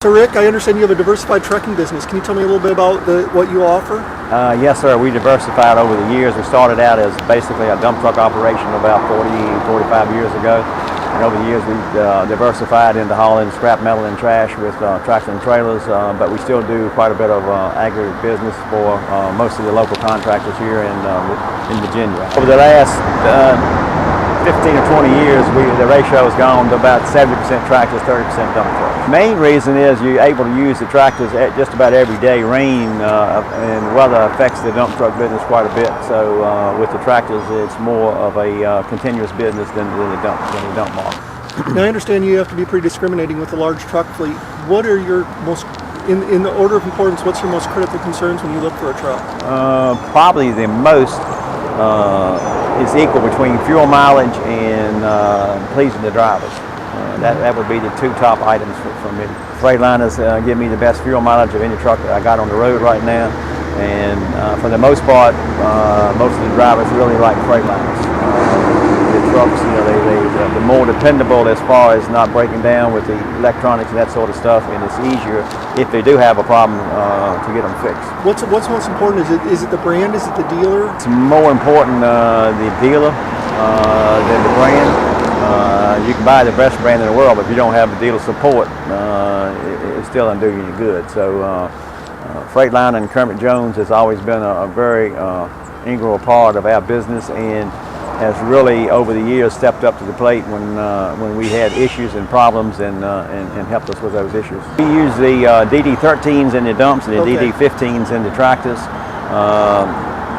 So Rick, I understand you have a diversified trucking business. Can you tell me a little bit about what you offer? Yes, sir. We diversified over the years. We started out as basically a dump truck operation about 45 years ago. And over the years, we've diversified into hauling scrap metal and trash with tractors and trailers, but we still do quite a bit of aggregate business for most of the local contractors here in Virginia. Over the last 15 or 20 years, the ratio has gone to about 70% tractors, 30% dump trucks. Main reason is you're able to use the tractors at just about every day. Rain and weather affects the dump truck business quite a bit. So with the tractors, it's more of a continuous business than the dump market. Now I understand you have to be pretty discriminating with a large truck fleet. What are your most, in the order of importance, what's your most critical concerns when you look for a truck? Probably the most is equal between fuel mileage and pleasing the drivers. That would be the two top items for me. Freightliners give me the best fuel mileage of any truck that I got on the road right now, and for the most part, most of the drivers really like Freightliners. The trucks, they're more dependable as far as not breaking down with the electronics and that sort of stuff, and it's easier if they do have a problem to get them fixed. What's most important? Is it the brand? Is it the dealer? It's more important the dealer than the brand. You can buy the best brand in the world, but if you don't have the dealer support, it still doesn't do you any good. So Freightliner and Kermit Jones has always been a very integral part of our business, and has really over the years stepped up to the plate when we had issues and problems and helped us with those issues. We use the DD13s in the dumps and the DD15s in the tractors.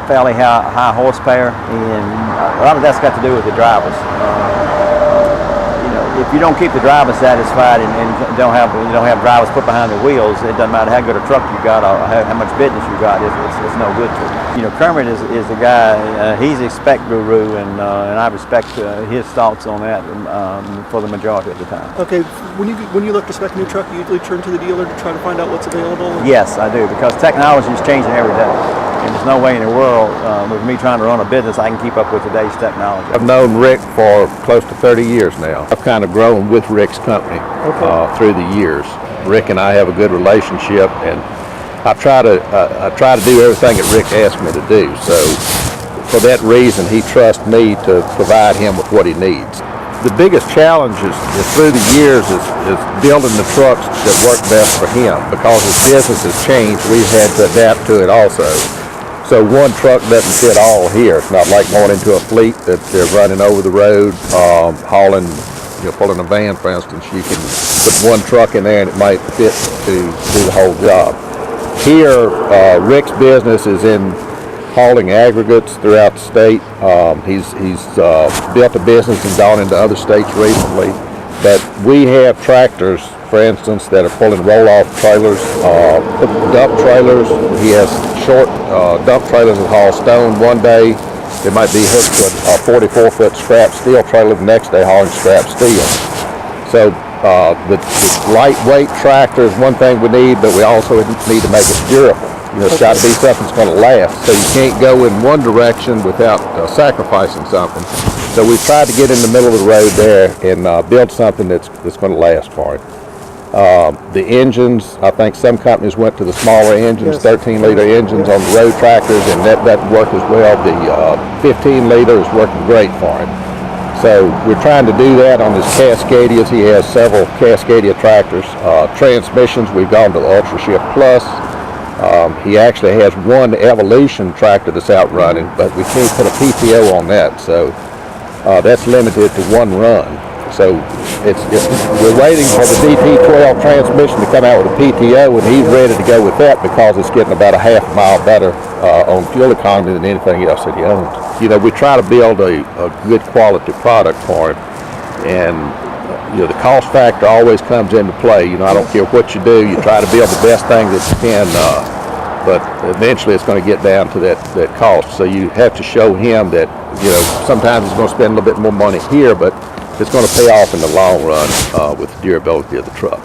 Fairly high horsepower, and a lot of that's got to do with the drivers. If you don't keep the driver satisfied and don't have drivers put behind the wheels, it doesn't matter how good a truck you got or how much business you got. It's no good to you. Kermit is the guy. He's a spec guru, and I respect his thoughts on that for the majority of the time. Okay, when you look to spec a new truck, you usually turn to the dealer to try to find out what's available. Yes, I do, because technology is changing every day. And there's no way in the world, with me trying to run a business, I can keep up with today's technology. I've known Rick for close to 30 years now. I've kind of grown with Rick's company through the years. Rick and I have a good relationship, and I try to do everything that Rick asks me to do. So for that reason, he trusts me to provide him with what he needs. The biggest challenge is through the years is building the trucks that work best for him. Because as business has changed, we've had to adapt to it also. So one truck doesn't fit all here. It's not like going into a fleet that they're running over the road, hauling, pulling a van, for instance. You can put one truck in there and it might fit to do the whole job. Here, Rick's business is in hauling aggregates throughout the state. He's built a business and gone into other states recently. But we have tractors, for instance, that are pulling roll-off trailers, dump trailers. He has short dump trailers that haul stone one day. They might be hooked to a 44-foot scrap steel trailer the next day hauling scrap steel. So the lightweight tractor is one thing we need, but we also need to make it durable. It's got to be something that's going to last. So you can't go in one direction without sacrificing something. So we've tried to get in the middle of the road there and build something that's going to last for it. The engines, I think some companies went to the smaller engines, 13-liter engines on the road tractors, and that doesn't work as well. The 15-liter is working great for him. So we're trying to do that on his Cascadias. He has several Cascadia tractors. Transmissions, we've gone to the Ultra Shift Plus. He actually has one Evolution tractor that's out running, but we can't put a PTO on that, so that's limited to one run. So we're waiting for the DT12 transmission to come out with a PTO, and he's ready to go with that because it's getting about a half a mile better on fuel economy than anything else that he owns. We try to build a good quality product for him, and the cost factor always comes into play. I don't care what you do, you try to build the best thing that you can, but eventually it's going to get down to that cost. So you have to show him that, sometimes he's going to spend a little bit more money here, but it's going to pay off in the long run with the durability of the truck.